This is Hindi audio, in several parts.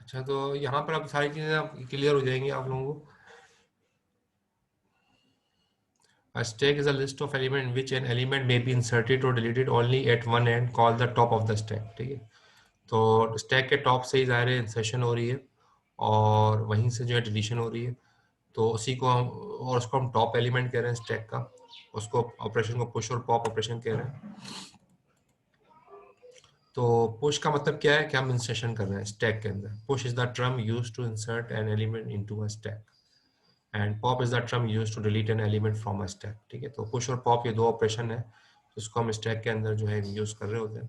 अच्छा, तो यहाँ पर अब सारी चीज़ें क्लियर हो जाएंगी आप लोगों को। A stack is a list of element in which an element may be inserted or deleted only at one end called the top of the stack। ठीक है, तो स्टैक के टॉप से ही ज़ाहिर है इंसर्शन हो रही है और वहीं से जो है डिलीशन हो रही है। तो उसी को हम, और उसको हम टॉप एलिमेंट कह रहे हैं स्टैक का। उसको ऑपरेशन को पुश और पॉप ऑपरेशन कह रहे हैं। तो पुश का मतलब क्या है कि हम इंसर्शन कर रहे हैं स्टैक के अंदर। Push is the term used to insert an element into a stack and pop is the term used to delete an element from a stack. ठीक है, तो पुश और पॉप ये दो ऑपरेशन है जिसको हम स्टैक के अंदर जो है यूज कर रहे होते हैं।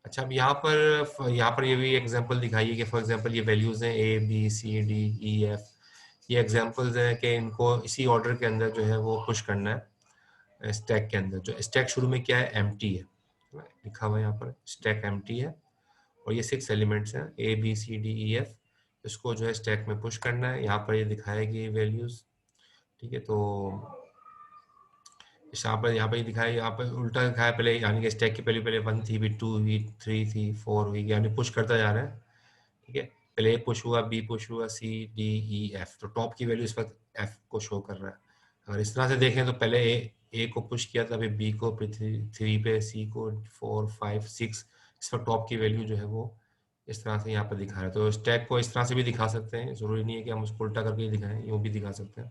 अच्छा, अब यहाँ पर ये भी एग्जांपल दिखाइए कि फॉर एग्जांपल ये वैल्यूज हैं A B C D E F. ये एग्जांपल्स हैं कि इनको इसी ऑर्डर के अंदर जो है वो पुश करना है स्टैक के अंदर। जो स्टैक शुरू में क्या है, एम्प्टी है, लिखा हुआ है यहाँ पर स्टैक एम्प्टी है और ये 6 एलिमेंट्स हैं A B C D E F. इसको जो है स्टैक में पुश करना है। यहाँ पर ये दिखाएगी वैल्यूज। ठीक है, तो यहाँ पर ये दिखाया, यहाँ पर उल्टा दिखाया पहले, यानी कि स्टैक की पहले पहले 1 थी, फिर 2 हुई, 3 थी, 4 हुई, यानी पुश करता जा रहा है। ठीक है, पहले ए पुश हुआ, बी पुश हुआ, सी डी ई एफ। तो टॉप की वैल्यू इस वक्त एफ को शो कर रहा है। अगर इस तरह से देखें तो पहले ए को पुश किया था, फिर बी को, फिर 3 पे, सी को, 4 5 6। इस वक्त टॉप की वैल्यू जो है वो इस तरह से यहाँ पर दिखा रहा है। तो स्टैक को इस तरह से भी दिखा सकते हैं, जरूरी नहीं है कि हम उसको उल्टा करके ही दिखाएं, यूँ भी दिखा सकते हैं।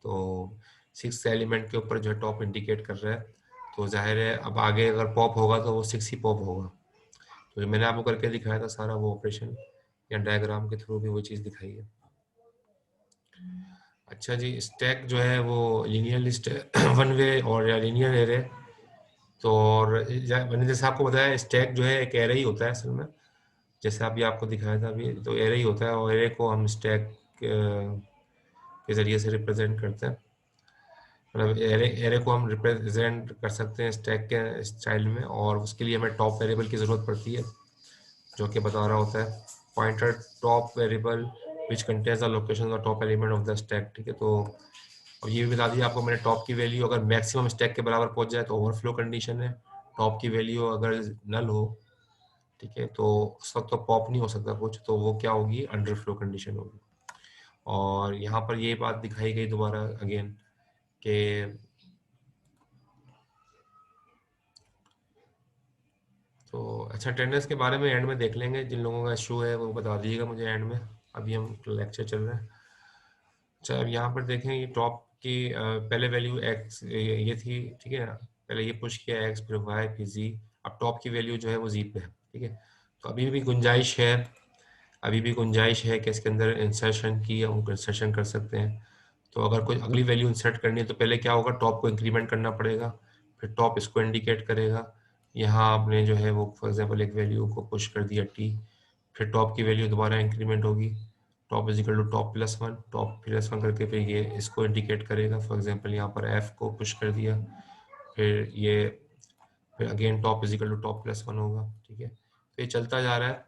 तो 6 एलिमेंट के ऊपर जो है टॉप इंडिकेट कर रहा है। तो जाहिर है अब आगे अगर पॉप होगा तो वो 6 ही पॉप होगा। तो जो मैंने आपको करके दिखाया था सारा वो ऑपरेशन या डायग्राम के थ्रू भी वो चीज़ दिखाई है। अच्छा जी, स्टैक जो है वो लीनियर लिस्ट वन वे और या लीनियर एरे। तो और मैंने जैसे आपको बताया स्टैक जो है एक एरे ही होता है असल में, जैसे अभी आपको दिखाया था अभी, तो एरे ही होता है और एरे को हम स्टैक के ज़रिए से रिप्रेजेंट करते हैं। मतलब एरे एरे को हम रिप्रेजेंट कर सकते हैं स्टैक के स्टाइल में, और उसके लिए हमें टॉप वेरिएबल की ज़रूरत पड़ती है जो कि बता रहा होता है pointer top variable which contains the location of top element of the stack. ठीक है, तो अब ये भी बता दिया आपको मैंने, टॉप की वैल्यू अगर मैक्सिमम स्टैक के बराबर पहुंच जाए तो ओवरफ्लो कंडीशन है। टॉप की वैल्यू अगर नल हो, ठीक है, तो उस वक्त तो पॉप नहीं हो सकता कुछ, तो वो क्या होगी, अंडरफ्लो कंडीशन होगी। और यहाँ पर ये बात दिखाई गई दोबारा अगेन कि तो अच्छा, अटेंडेंस के बारे में एंड में देख लेंगे, जिन लोगों का इशू है वो बता दीजिएगा मुझे एंड में। अभी हम लेक्चर चल रहे हैं। अच्छा, अब यहाँ पर देखें ये टॉप की पहले वैल्यू एक्स ये थी, ठीक है ना, पहले ये पुश किया एक्स, फिर वाई, फिर जी। अब टॉप की वैल्यू जो है वो जी पे है। ठीक है, तो अभी भी गुंजाइश है, अभी भी गुंजाइश है कि इसके अंदर इंसर्शन की हम इंसर्शन कर सकते हैं। तो अगर कोई अगली वैल्यू इंसर्ट करनी है तो पहले क्या होगा, टॉप को इंक्रीमेंट करना पड़ेगा, फिर टॉप इसको इंडिकेट करेगा। यहाँ आपने जो है वो फॉर एग्जांपल एक वैल्यू को पुश कर दिया टी, फिर टॉप की वैल्यू दोबारा इंक्रीमेंट होगी, top is equal to top plus one, top plus one करके फिर ये इसको इंडिकेट करेगा। फॉर एग्जांपल यहाँ पर एफ को पुश कर दिया, फिर ये फिर again top is equal to top plus one होगा। ठीक है, तो ये चलता जा रहा है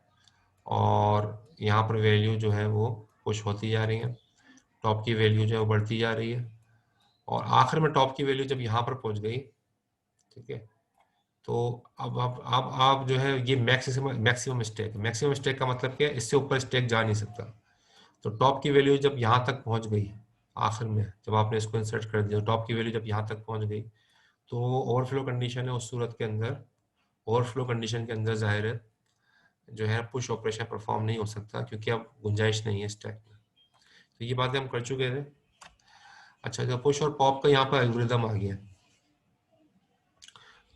और यहाँ पर वैल्यू जो है वो पुश होती जा रही है, टॉप की वैल्यू जो है वो बढ़ती जा रही है, और आखिर में टॉप की वैल्यू जब यहाँ पर पहुँच गई, ठीक है, तो अब आप जो है ये मैक्सिमम स्टेक का मतलब क्या है, इससे ऊपर स्टेक जा नहीं सकता। तो टॉप की वैल्यू जब यहाँ तक पहुँच गई, आखिर में जब आपने इसको इंसर्ट कर दिया, टॉप की वैल्यू जब यहाँ तक पहुँच गई, तो ओवरफ्लो कंडीशन है, उस सूरत के अंदर ओवरफ्लो कंडीशन के अंदर जाहिर है जो है पुश ऑपरेशन परफॉर्म नहीं हो सकता, क्योंकि अब गुंजाइश नहीं है स्टैक में। तो ये बातें हम कर चुके थे। अच्छा, जो पुश और पॉप का यहाँ पर एल्गोरिदम आ गया,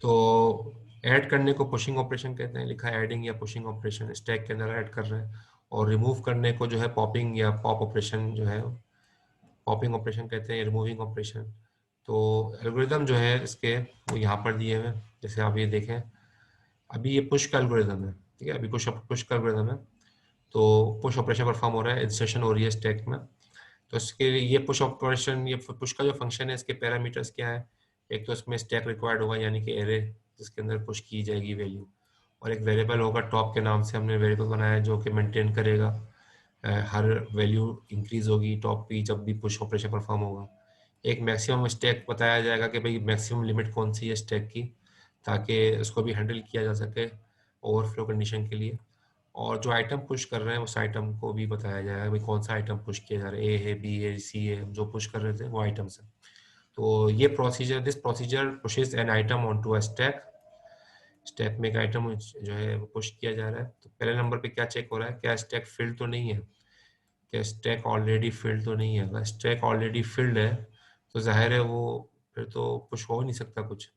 तो ऐड करने को पुशिंग ऑपरेशन कहते हैं, लिखा है एडिंग या पुशिंग ऑपरेशन, स्टैक के अंदर ऐड कर रहे हैं। और रिमूव करने को जो है पॉपिंग या पॉप ऑपरेशन जो है पॉपिंग ऑपरेशन कहते हैं, रिमूविंग ऑपरेशन। तो एल्गोरिदम जो है इसके वो यहाँ पर दिए हुए हैं, जैसे आप ये देखें, अभी ये पुश का एल्गोरिदम है। ठीक है, अभी पुश का एल्गोरिदम है, तो पुश ऑपरेशन परफॉर्म हो रहा है, इंसर्शन हो रही है स्टैक में। तो इसके लिए ये पुश ऑपरेशन, ये पुश का जो फंक्शन है, इसके पैरामीटर्स क्या है, एक तो इसमें स्टैक रिक्वायर्ड होगा, यानी कि एरे जिसके अंदर पुश की जाएगी वैल्यू, और एक वेरिएबल होगा टॉप के नाम से हमने वेरिएबल बनाया है जो कि मेंटेन करेगा हर वैल्यू इंक्रीज होगी टॉप की जब भी पुश ऑपरेशन परफॉर्म होगा। एक मैक्सिमम स्टैक बताया जाएगा कि भाई मैक्सिमम लिमिट कौन सी है स्टैक की, ताकि उसको भी हैंडल किया जा सके ओवरफ्लो कंडीशन के लिए। और जो आइटम पुश कर रहे हैं उस आइटम को भी बताया जाएगा भाई कौन सा आइटम पुश किया जा रहा है, ए है, बी है, सी है, जो पुश कर रहे थे वो आइटम्स है। तो ये procedure, this procedure pushes an item on to a stack. Stack में एक आइटम जो है वो पुश किया जा रहा है। तो पहले नंबर पे क्या चेक हो रहा है, क्या स्टैक फिल्ड तो नहीं है, क्या स्टैक ऑलरेडी फिल्ड तो नहीं है। अगर स्टैक ऑलरेडी फिल्ड है तो जाहिर है वो फिर तो पुश हो नहीं सकता कुछ।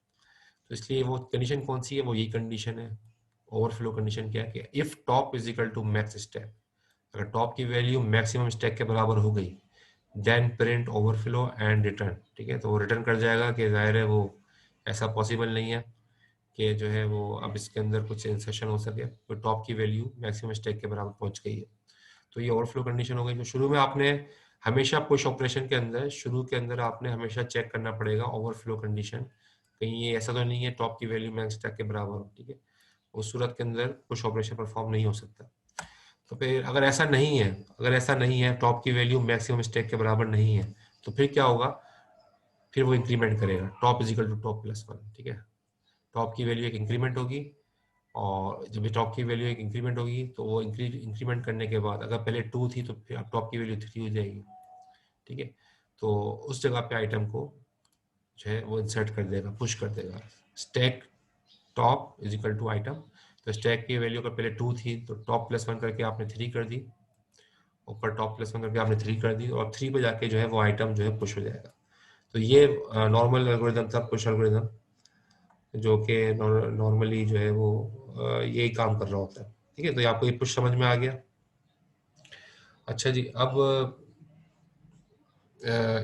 तो इसलिए वो कंडीशन कौन सी है, वो यही कंडीशन है। ओवरफ्लो कंडीशन क्या है कि if top is equal to max stack, अगर टॉप की वैल्यू मैक्सिमम स्टैक के बराबर हो गई, then print overflow and return. ठीक है, तो वो रिटर्न कर जाएगा कि जाहिर है वो ऐसा पॉसिबल नहीं है कि जो है वो अब इसके अंदर कुछ इंसर्शन हो सके, तो टॉप की वैल्यू मैक्सिमम स्टैक के बराबर पहुंच गई है। तो ये ओवरफ्लो कंडीशन हो गई। जो शुरू में आपने हमेशा पुश ऑपरेशन के अंदर, शुरू के अंदर आपने हमेशा चेक करना पड़ेगा ओवरफ्लो कंडीशन, कहीं ये ऐसा तो नहीं है टॉप की वैल्यू मैक्स स्टैक के बराबर हो। ठीक है, उस सूरत के अंदर पुश ऑपरेशन परफॉर्म नहीं हो सकता। तो फिर अगर ऐसा नहीं है, अगर ऐसा नहीं है, टॉप की वैल्यू मैक्सिमम स्टैक के बराबर नहीं है, तो फिर क्या होगा, फिर वो इंक्रीमेंट करेगा, top is equal to top plus one. ठीक है, टॉप की वैल्यू एक इंक्रीमेंट होगी, और जब ये टॉप की वैल्यू एक इंक्रीमेंट होगी तो वो इंक्रीमेंट करने के बाद अगर पहले 2 थी तो फिर अब टॉप की वैल्यू 3 हो जाएगी। ठीक है, तो उस जगह पे आइटम को जो है वो इंसर्ट कर देगा, पुश कर देगा। Stack top is equal to item, तो स्टैक की वैल्यू अगर पहले 2 थी तो टॉप प्लस वन करके आपने 3 कर दी, ऊपर टॉप प्लस वन करके आपने 3 कर दी, और 3 पे जाके जो है वो आइटम जो है पुश हो जाएगा। तो ये नॉर्मल एल्गोरिदम था, पुश एल्गोरिदम, जो कि नॉर्मली जो है वो यही काम कर रहा होता है। ठीक है, तो ये आपको ये पुश समझ में आ गया। अच्छा जी, अब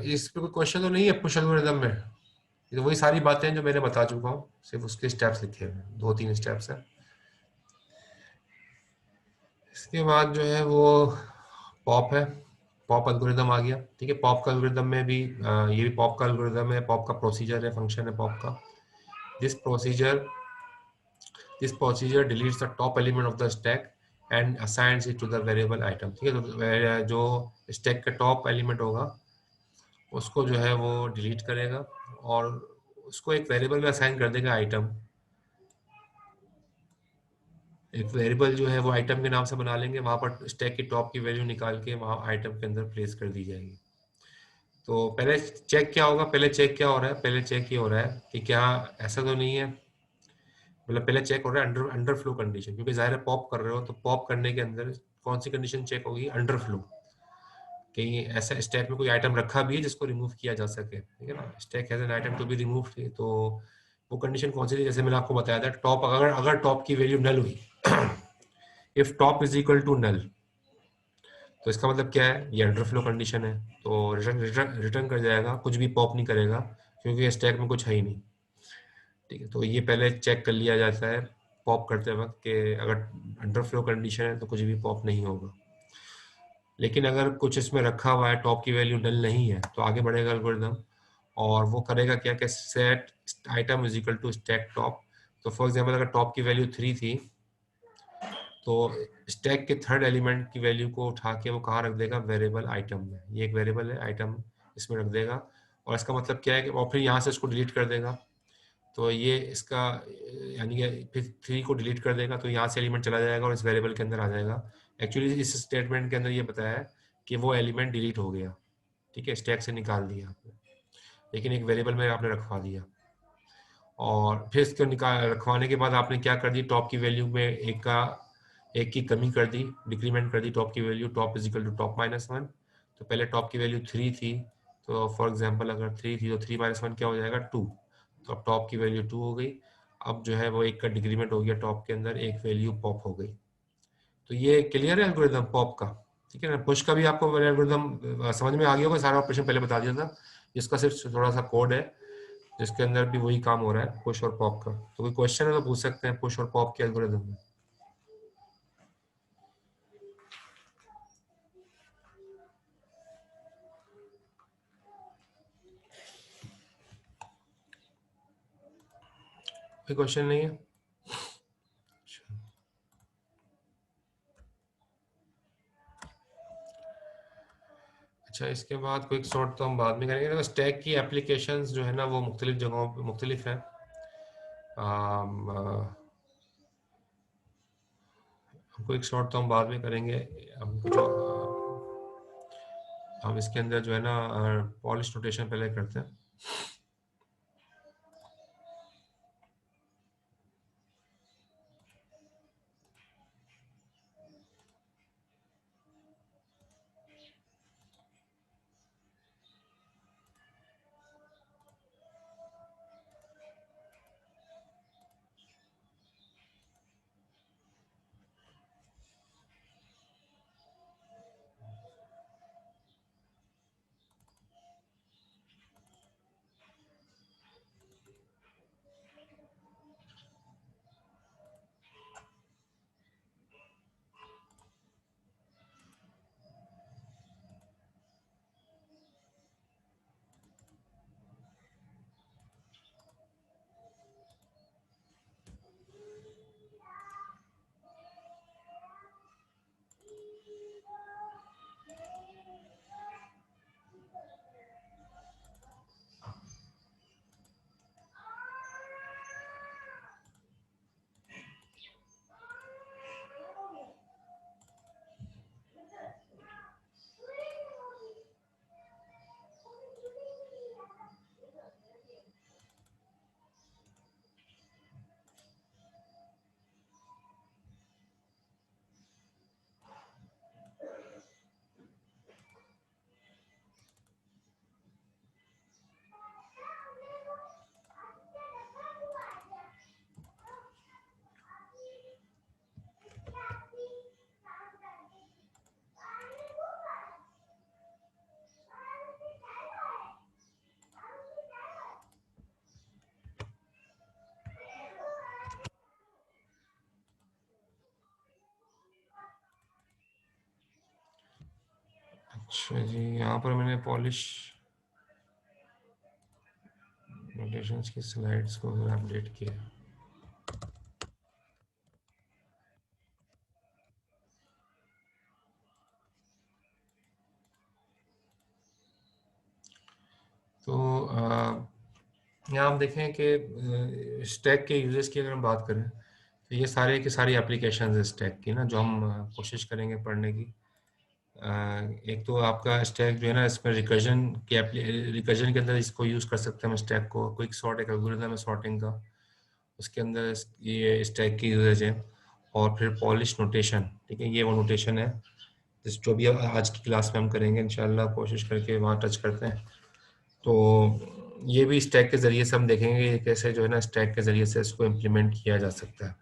इस पे कोई क्वेश्चन तो नहीं है पुश एल्गोरिदम में? ये तो वही सारी बातें हैं जो मैंने बता चुका हूँ, सिर्फ उसके स्टेप्स लिखे हुए हैं, 2-3 स्टेप्स हैं। इसके बाद जो है वो पॉप है, पॉप एल्गोरिदम आ गया। ठीक है, पॉप का एल्गोरिदम में भी ये भी पॉप का एल्गोरिदम है, पॉप का प्रोसीजर है, फंक्शन है पॉप का। This procedure this procedure deletes the top element of the stack and assigns it to the variable item. ठीक है, तो जो स्टैक का टॉप एलिमेंट होगा उसको जो है वो डिलीट करेगा और उसको एक वेरिएबल में असाइन कर देगा आइटम। एक वेरिएबल जो है वो आइटम के नाम से बना लेंगे, वहां पर स्टैक की टॉप की वैल्यू निकाल के वहां आइटम के अंदर प्लेस कर दी जाएगी। तो पहले चेक क्या होगा, पहले चेक क्या हो रहा है, पहले चेक ये हो रहा है कि क्या ऐसा तो नहीं है, मतलब पहले चेक हो रहा है अंडर अंडर फ्लो कंडीशन, क्योंकि जाहिर है पॉप कर रहे हो तो पॉप करने के अंदर कौन सी कंडीशन चेक होगी, अंडर फ्लो, कहीं ऐसा स्टैक में कोई आइटम रखा भी है जिसको रिमूव किया जा सके। ठीक है ना, stack has an item to be remove, तो वो कंडीशन कौन सी थी, जैसे मैंने आपको बताया था टॉप, अगर अगर टॉप की वैल्यू नल हुई if top is equal to null, तो इसका मतलब क्या है, ये अंडर फ्लो कंडीशन है, तो रिटर्न रिटर्न रिटर्न कर जाएगा, कुछ भी पॉप नहीं करेगा क्योंकि स्टैक में कुछ है ही नहीं। ठीक है, तो ये पहले चेक कर लिया जाता है पॉप करते वक्त कि अगर अंडर फ्लो कंडीशन है तो कुछ भी पॉप नहीं होगा। लेकिन अगर कुछ इसमें रखा हुआ है, टॉप की वैल्यू नल नहीं है, तो आगे बढ़ेगा एल्गोरिदम और वो करेगा क्या कि set item is equal to stack top. तो फॉर एग्जांपल अगर टॉप की वैल्यू 3 थी तो स्टैक के थर्ड एलिमेंट की वैल्यू को उठा के वो कहाँ रख देगा, वेरिएबल आइटम में। ये एक वेरिएबल है आइटम, इसमें रख देगा, और इसका मतलब क्या है कि और फिर यहाँ से इसको डिलीट कर देगा। तो ये इसका यानी कि फिर 3 को डिलीट कर देगा तो यहाँ से एलिमेंट चला जाएगा और इस वेरिएबल के अंदर आ जाएगा। एक्चुअली इस स्टेटमेंट के अंदर ये बताया है कि वो एलिमेंट डिलीट हो गया। ठीक है, स्टैक से निकाल दिया आपने, लेकिन एक वेरिएबल में आपने रखवा दिया, और फिर इसको निकाल रखवाने के बाद आपने क्या कर दी, टॉप की वैल्यू में एक की कमी कर दी, डिक्रीमेंट कर दी टॉप की value, top is equal to top minus one. तो पहले टॉप की वैल्यू 3 थी, तो फॉर एग्जांपल अगर 3 थी तो 3 माइनस वन क्या हो जाएगा, 2। तो अब टॉप की वैल्यू 2 हो गई, अब जो है वो एक का डिक्रीमेंट हो गया, टॉप के अंदर एक वैल्यू पॉप हो गई। तो ये क्लियर है एल्गोरिदम पॉप का। ठीक है ना, पुश का भी आपको एल्गोरिदम समझ में आ गया होगा, सारा ऑपरेशन पहले बता दिया था, जिसका सिर्फ थोड़ा सा कोड है जिसके अंदर भी वही काम हो रहा है, पुश और पॉप का। तो कोई क्वेश्चन है तो पूछ सकते हैं पुश और पॉप के एल्गोरिदम में। कोई क्वेश्चन नहीं है? अच्छा, इसके बाद क्विक सॉर्ट तो हम बाद में करेंगे। तो स्टैक की एप्लीकेशंस जो है ना वो मुख्तलिफ जगहों पे मुख्तलिफ हैं। हमको एक शॉर्ट तो हम बाद में करेंगे। हमको जो हम इसके अंदर जो है ना पॉलिश नोटेशन पहले करते हैं। अच्छा जी, यहाँ पर मैंने पॉलिश नोटेशंस की स्लाइड्स को अपडेट किया। तो यहाँ हम देखें कि स्टैक के यूजेस की अगर हम बात करें तो ये सारे की सारी एप्लीकेशन है स्टैक की ना, जो हम कोशिश करेंगे पढ़ने की। एक तो आपका स्टैक जो है ना, इसमें रिकर्जन के अंदर इसको यूज़ कर सकते हैं हम स्टैक को। क्विक सॉर्ट एक एल्गोरिथम है सॉर्टिंग का, उसके अंदर ये स्टैक की यूजेज है। और फिर पॉलिश नोटेशन, ठीक है, ये वो नोटेशन है जिस जो भी आज की क्लास में हम करेंगे इंशाल्लाह, कोशिश करके वहाँ टच करते हैं। तो ये भी स्टैक के ज़रिए से हम देखेंगे कि कैसे जो है ना स्टैक के ज़रिए से इसको इम्प्लीमेंट किया जा सकता है।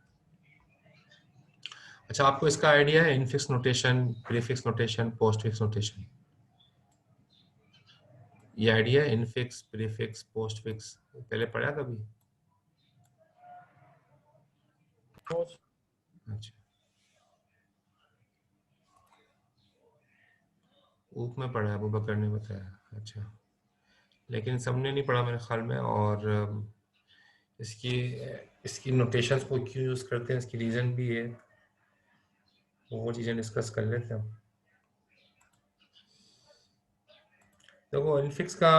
अच्छा, आपको इसका आइडिया है infix notation, prefix notation, postfix notation? ये आइडिया है इनफिक्स, प्रीफिक्स, पोस्टफिक्स, पहले पढ़ा कभी? अच्छा, ऊप में पढ़ा है, अबू बकर ने बताया। अच्छा, लेकिन सबने नहीं पढ़ा मेरे ख्याल में। और इसकी इसकी नोटेशंस को क्यों यूज़ करते हैं, इसकी रीज़न भी है, वो चीज़ें डिस्कस कर लेते हैं हम। देखो इनफिक्स का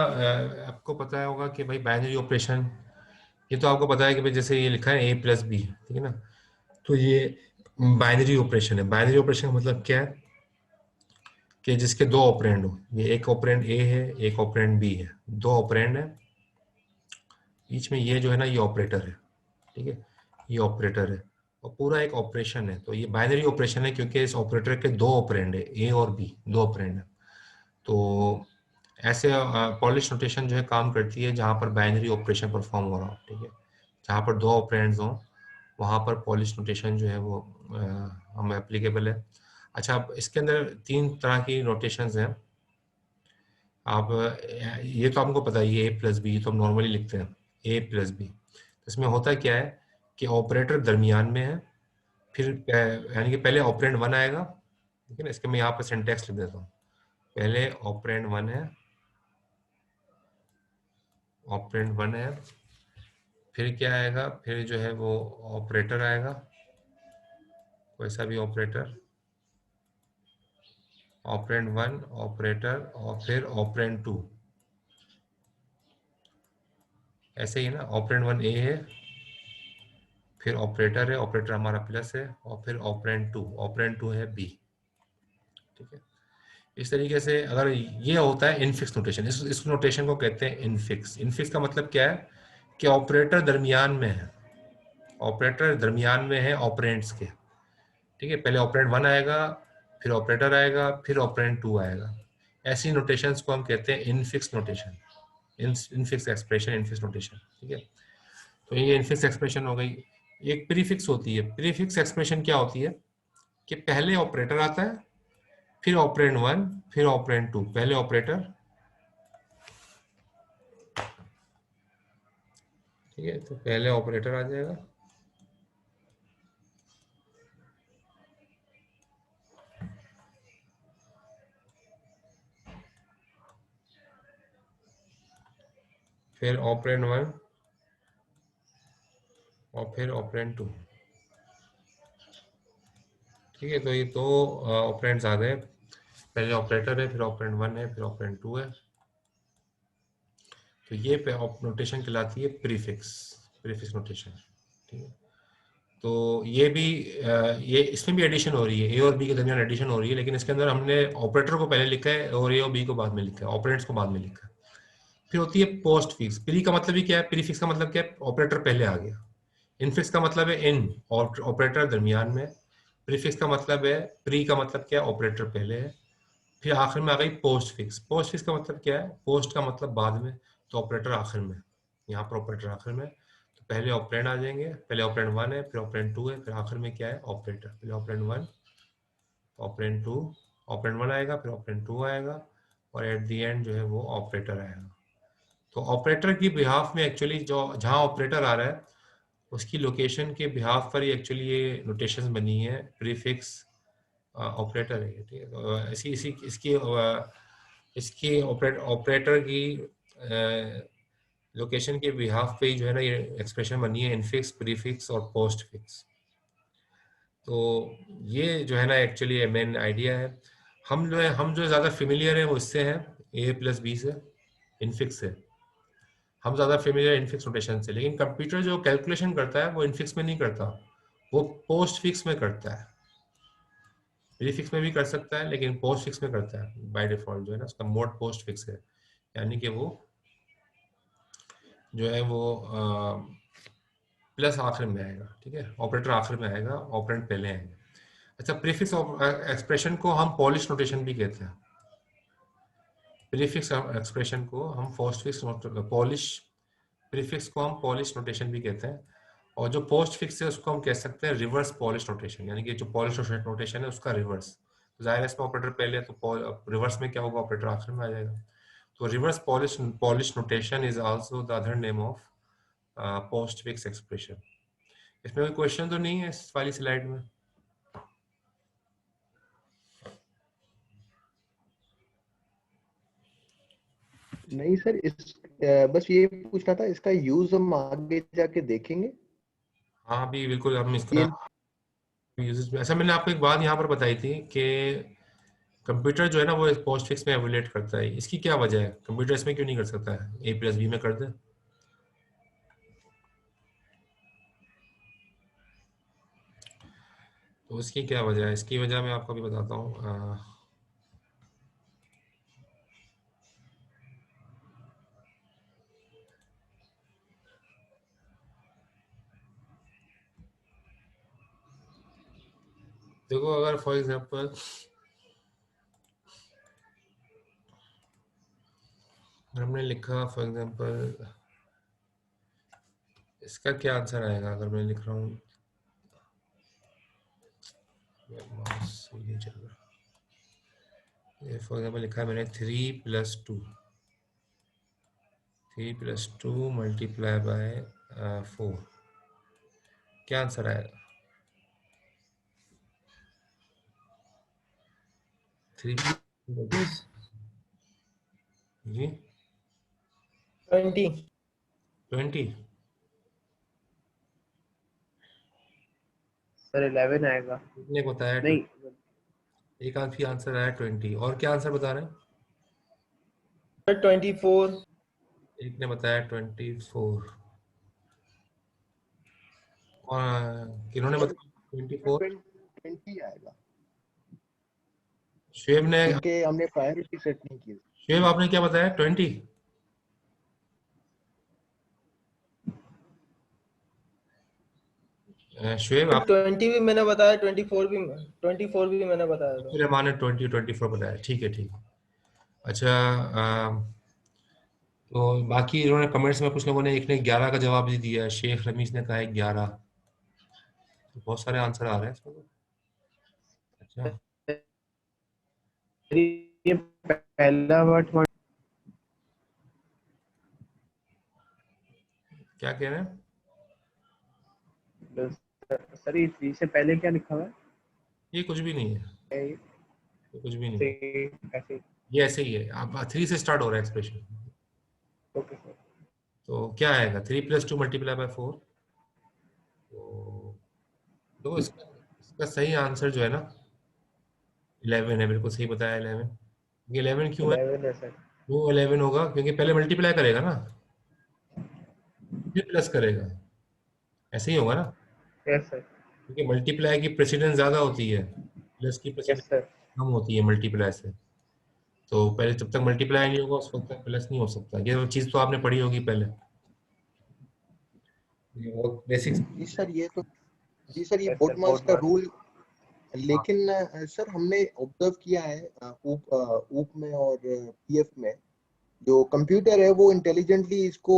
आपको पता होगा कि भाई बाइनरी ऑपरेशन, ये तो आपको पता है कि भाई जैसे ये लिखा है A+B, ठीक है ना, तो ये बाइनरी ऑपरेशन है। बाइनरी ऑपरेशन का मतलब क्या है कि जिसके दो ऑपरेंड हो, ये एक ऑपरेंड A है, एक ऑपरेंड B है, दो ऑपरेंड है, बीच में ये जो है ना ये ऑपरेटर है, ठीक है, ये ऑपरेटर है और पूरा एक ऑपरेशन है। तो ये बाइनरी ऑपरेशन है क्योंकि इस ऑपरेटर के दो ऑपरेंड है, A और B, दो ऑपरेंड है। तो ऐसे पॉलिश नोटेशन जो है काम करती है जहाँ पर बाइनरी ऑपरेशन परफॉर्म हो रहा हो, ठीक है, जहाँ पर दो ऑपरेंड्स हों वहाँ पर पॉलिश नोटेशन जो है वो हम एप्लीकेबल है। अच्छा, अब इसके अंदर तीन तरह की नोटेशंस हैं। आप ये तो हमको पता है, ये A+B तो हम नॉर्मली लिखते हैं A+B। इसमें होता क्या है कि ऑपरेटर दरमियान में है, फिर यानी कि पहले ऑपरेंड वन आएगा, ठीक है ना, इसके मैं यहाँ पर सिंटैक्स लिख देता हूँ। पहले ऑपरेंड वन है, फिर क्या आएगा, फिर जो है वो ऑपरेटर आएगा, कोई सा भी ऑपरेटर, ऑपरेंड वन, ऑपरेटर और फिर ऑपरेंड टू। ऐसे ही ना, ऑपरेंड वन A है, फिर ऑपरेटर है, ऑपरेटर हमारा प्लस है, और फिर ऑपरेंड टू है बी। ठीक है, इस तरीके से अगर ये होता है इनफिक्स नोटेशन, इस नोटेशन को कहते हैं इनफिक्स। इनफिक्स का मतलब क्या है कि ऑपरेटर दरमियान में है, ऑपरेटर दरमियान में है ऑपरेंड्स के। ठीक है, पहले ऑपरेंड 1 आएगा, फिर ऑपरेटर आएगा, फिर ऑपरेंड 2 आएगा। ऐसी नोटेशंस को हम कहते हैं infix notation, infix expression, infix notation. ठीक है, तो ये इनफिक्स एक्सप्रेशन हो गई। एक प्रीफिक्स होती है। प्रीफिक्स एक्सप्रेशन क्या होती है कि पहले ऑपरेटर आता है, फिर ऑपरेंड 1, फिर ऑपरेंड 2। पहले ऑपरेटर, ठीक है, तो पहले ऑपरेटर आ जाएगा, फिर ऑपरेंड 1, और फिर ऑपरेंड 2। ठीक है, तो ये दो ऑपरेंड्स आ गए। पहले ऑपरेटर है, फिर ऑपरेंड 1 है, फिर ऑपरेंड 2 है। तो ये नोटेशन कहलाती है प्रीफिक्स, प्रीफिक्स नोटेशन। ठीक है, तो ये भी ये इसमें भी एडिशन हो रही है, ए और बी के दरमियान एडिशन हो रही है, लेकिन इसके अंदर हमने ऑपरेटर को पहले लिखा है और ए और बी को बाद में लिखा है, ऑपरेंड्स को बाद में लिखा है। फिर होती है पोस्ट फिक्स। प्री का मतलब ही क्या है, प्रीफिक्स का मतलब क्या है, ऑपरेटर पहले आ गया। इनफिक्स का मतलब है इन, और ऑपरेटर दरमियान में। प्रीफिक्स का मतलब है, प्री का मतलब क्या है, ऑपरेटर पहले है। फिर आखिर में आ गई पोस्ट फिक्स। पोस्ट फिक्स का मतलब क्या है, पोस्ट का मतलब बाद में, तो ऑपरेटर आखिर में, यहाँ पर ऑपरेटर आखिर में। तो पहले ऑपरेंड आ जाएंगे, पहले ऑपरेंड 1 है, फिर ऑपरेंड 2 है, फिर आखिर में क्या है, ऑपरेटर। पहले ऑपरेंड 1, ऑपरेंड 2, ऑपरेंड 1 आएगा, फिर ऑपरेंड 2 आएगा, और एट दी एंड जो है वो ऑपरेटर आएगा। तो ऑपरेटर की बिहाफ में एक्चुअली जो जहाँ ऑपरेटर आ रहा है उसकी लोकेशन के बिहाफ पर ही एक्चुअली ये नोटेशंस बनी है, प्रीफिक्स ऑपरेटर है। ठीक है, तो इसी इसी इसकी इसकी ऑपरेटर की लोकेशन के बिहाफ पे ही जो है ना ये एक्सप्रेशन बनी है, इनफिक्स, प्रीफिक्स और पोस्ट फिक्स। तो ये जो है ना एक्चुअली मेन आइडिया है। हम जो ज़्यादा फेमिलियर है वो इससे है, ए प्लस बी से, इनफिक्स से। हम ज़्यादा फेमिलियर इनफिक्स नोटेशन से, लेकिन कंप्यूटर जो कैलकुलेशन करता है वो इनफिक्स में नहीं करता, वो पोस्ट फिक्स में करता है। प्रीफिक्स में भी कर सकता है, लेकिन पोस्ट फिक्स में करता है बाय डिफॉल्ट, जो है ना उसका मोड पोस्ट फिक्स है। यानी कि वो जो है वो प्लस आखिर में आएगा। ठीक है, ऑपरेटर आखिर में आएगा, ऑपरेंड पहले आएंगे। अच्छा, प्रीफिक्स एक्सप्रेशन को हम पॉलिश नोटेशन भी कहते हैं। प्रीफिक्स एक्सप्रेशन को हम पोस्ट फिक्स, पॉलिश, प्रीफिक्स को हम पॉलिश नोटेशन भी कहते हैं। और जो पोस्ट फिक्स है उसको हम कह सकते हैं रिवर्स पॉलिश नोटेशन, यानी कि जो पॉलिश नोटेशन है उसका रिवर्स। तो जाहिर है इसमें ऑपरेटर पहले है, तो रिवर्स में क्या होगा, ऑपरेटर आखिर में आ जाएगा। तो reverse polish notation is also the other name of post fix expression. इसमें कोई क्वेश्चन तो नहीं है इस वाली स्लाइड में? नहीं सर, बस ये पूछना था, इसका यूज हम आगे जाके देखेंगे। हाँ, अभी बिल्कुल हम इसका ये यूजेस में, ऐसा मैंने आपको एक बात यहाँ पर बताई थी कि कंप्यूटर जो है ना वो पोस्ट फिक्स में एवुलेट करता है। इसकी क्या वजह है, कंप्यूटर इसमें क्यों नहीं कर सकता है, ए प्लस बी में कर दे? तो इसकी क्या वजह है, इसकी वजह मैं आपको अभी बताता हूँ। देखो, अगर फॉर एग्जांपल हमने लिखा, फॉर एग्जांपल इसका क्या आंसर आएगा अगर मैं लिख रहा हूँ, माउस ये चल रहा है, फॉर एग्जांपल लिखा है मैंने 3 + 2 मल्टीप्लाई बाय 4, क्या आंसर आएगा? 3 जी 20। 20। सर 11 आएगा। कितने को बताया? नहीं, एक आंसर आंसर आया 20, और क्या आंसर बता रहे हैं? सर 24। एक ने बताया 24। और किन्होंने बताया 24? 20 आएगा शुएब ने, क्योंकि हमने प्रायोरिटी सेट नहीं की। शुएब आपने क्या बताया 20? शुएब आप, 20 भी मैंने बताया, 24 भी मैंने बताया था। रहमान ने 20 24 बताया, ठीक है ठीक है। अच्छा, तो बाकी इन्होंने कमेंट्स में कुछ लोगों ने, एक ने 11 का जवाब भी दिया है, शेख रमीज ने कहा है 11। तो बहुत सारे आंसर आ रहे हैं इसमें तो। अच्छा, ये पहला वर्ड क्या कह रहे हैं? सर, ये 3 से पहले क्या लिखा हुआ ये कुछ भी नहीं है, है? ये कुछ भी नहीं है, ऐसे। ये ऐसे ही है। आप 3 से स्टार्ट हो रहा है एक्सप्रेशन। Okay sir. तो क्या आएगा? 3 + 2 × 4। तो देखो इसका सही आंसर जो है ना 11 है, बिल्कुल सही बताया 11। ये 11 क्यों है? 11 है सर। क्यों 11 होगा? क्योंकि पहले मल्टीप्लाई करेगा ना, फिर प्लस करेगा, ऐसे ही होगा ना। Yes sir. क्योंकि मल्टीप्लाई की प्रेसिडेंस ज्यादा होती है, प्लस की प्रेसिडेंस यस सर। कम होती है मल्टीप्लाई से। तो पहले जब तक मल्टीप्लाई नहीं होगा उस वक्त तक प्लस नहीं हो सकता। ये चीज तो आपने पढ़ी होगी पहले, ये वो बेसिक्स। जी सर, ये तो, जी सर, ये यस सर, बोडमास बोर्ड का मार्क। रूल। लेकिन सर, हमने ऑब्जर्व किया है ऊप में और पीएफ में जो कंप्यूटर है वो इंटेलिजेंटली इसको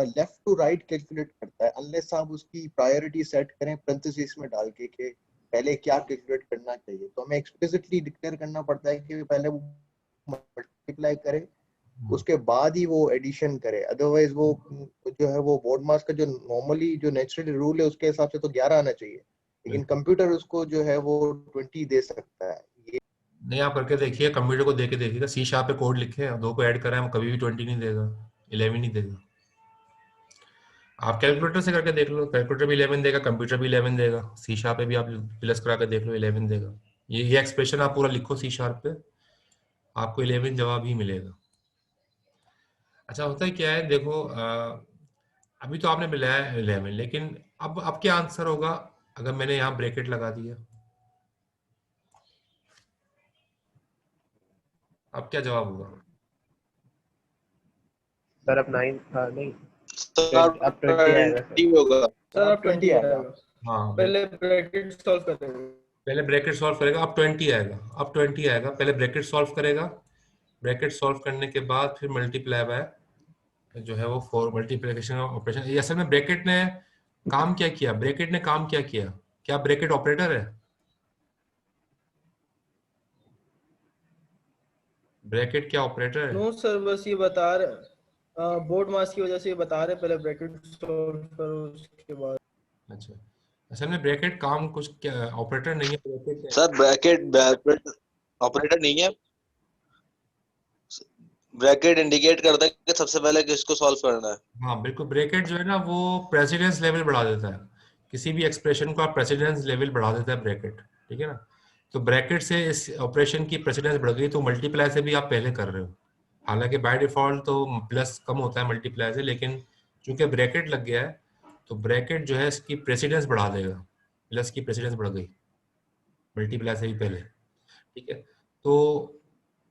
लेफ्ट टू राइट कैलकुलेट करता है, अनलेस आप उसकी प्रायोरिटी सेट करें पेरेंथेसिस में डाल के कि पहले क्या कैलकुलेट करना चाहिए। तो हमें एक्सप्लिसिटली डिक्लेयर करना पड़ता है कि पहले वो मल्टीप्लाई करे, उसके बाद ही वो एडिशन करे। अदरवाइज वो जो है वो बोर्ड मास का जो नॉर्मली जो नेचुरल रूल है उसके हिसाब से तो 11 आना चाहिए, लेकिन कंप्यूटर उसको जो है वो 20 दे सकता है। ये नहीं, आप करके देखिए, कंप्यूटर को दे के देखिएगा, सी शार्प पे कोड लिखे हैं, 2 को ऐड कराएं, वो कभी भी 20 नहीं देगा, 11 ही देगा। आप कैलकुलेटर से करके देख लो, कैलकुलेटर भी 11 देगा, कंप्यूटर भी 11 देगा, सी शार्प पे भी आप प्लस करा के देख लो 11 देगा। ये एक्सप्रेशन आप पूरा लिखो सी शार्प पे, आपको 11 जवाब ही मिलेगा। अच्छा, होता है क्या है देखो, अभी तो आपने मिलाया है 11, लेकिन अब क्या आंसर होगा अगर मैंने यहाँ ब्रैकेट लगा दिया? अब क्या जवाब होगा? सर अब 9, हाँ नहीं, सर अब 20 आएगा सर। 20 होगा। सर अब 20 आएगा। आएगा। हाँ पहले बिल्कुल, ब्रैकेट सॉल्व करेंगे। पहले ब्रैकेट सॉल्व करेगा, अब 20 आएगा, अब 20 आएगा, पहले ब्रैकेट सॉल्व करेगा, ब्रैकेट सॉल्व करने के बाद फिर मल्टीप्लाई बाय जो है वो फोर मल्टीप्लिकेशन ऑपरेशन। ये असल में ब्रैकेट ने काम क्या किया? ब्रैकेट ने काम क्या किया? क्या ब्रैकेट ऑपरेटर है? ब्रैकेट क्या ऑपरेटर है? नो सर, बस ये बता रहे, बोर्ड मास की वजह से ये बता रहे पहले ब्रैकेट सॉल्व करो उसके बाद। अच्छा, असल में ब्रैकेट काम कुछ क्या ऑपरेटर नहीं है, ब्रैकेट क्या है? सर ब्रैकेट ऑपरेटर नहीं है। ब्रैकेट इंडिकेट करता है कि सबसे पहले किसको सॉल्व करना है। हाँ बिल्कुल, ब्रैकेट जो है ना वो प्रेसिडेंस लेवल बढ़ा देता है, किसी भी एक्सप्रेशन का प्रेसिडेंस लेवल बढ़ा देता है ब्रैकेट, ठीक है ना। तो ब्रैकेट से इस ऑपरेशन की प्रेसिडेंस बढ़ गई, तो मल्टीप्लाई से भी आप पहले कर रहे हो। हालांकि बाय डिफॉल्ट तो प्लस कम होता है मल्टीप्लाई से, लेकिन चूंकि ब्रैकेट लग गया है तो ब्रैकेट जो है इसकी प्रेसिडेंस बढ़ा देगा, प्लस की प्रेसिडेंस बढ़ गई मल्टीप्लाई से भी पहले, ठीक है। तो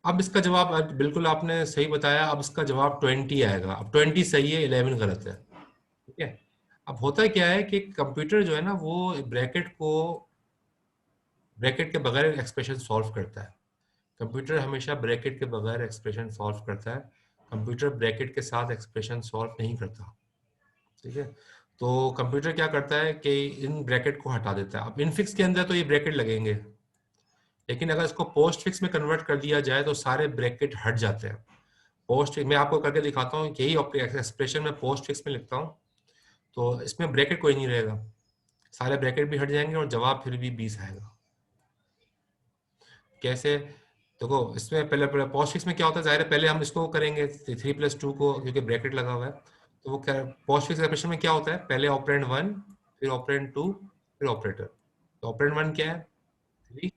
अब इसका जवाब बिल्कुल आपने सही बताया, अब इसका जवाब 20 आएगा। अब 20 सही है, 11 गलत है, ठीक है। अब होता क्या है कि कंप्यूटर जो है ना वो ब्रैकेट के बगैर एक्सप्रेशन सॉल्व करता है। कंप्यूटर हमेशा ब्रैकेट के बगैर एक्सप्रेशन सॉल्व करता है, कंप्यूटर ब्रैकेट के साथ एक्सप्रेशन सॉल्व नहीं करता, ठीक है। तो कंप्यूटर क्या करता है कि इन ब्रैकेट को हटा देता है। अब इनफिक्स के अंदर तो ये ब्रैकेट लगेंगे, लेकिन अगर इसको पोस्ट फिक्स में कन्वर्ट कर दिया जाए तो सारे ब्रैकेट हट जाते हैं। पोस्ट मैं आपको करके दिखाता हूँ, यही एक्सप्रेशन में पोस्ट फिक्स में लिखता हूँ, तो इसमें ब्रैकेट कोई नहीं रहेगा, सारे ब्रैकेट भी हट जाएंगे और जवाब फिर भी 20 आएगा। कैसे? देखो, इसमें पहले पहले पोस्ट फिक्स में क्या होता है, जाहिर है पहले हम इसको करेंगे 3 + 2 को, क्योंकि ब्रैकेट लगा हुआ है। तो वो पोस्ट फिक्स एक्सप्रेशन में क्या होता है, पहले ऑपरेंड 1, फिर ऑपरेंड 2, फिर ऑपरेटर। तो ऑपरेंड 1 क्या है? 3,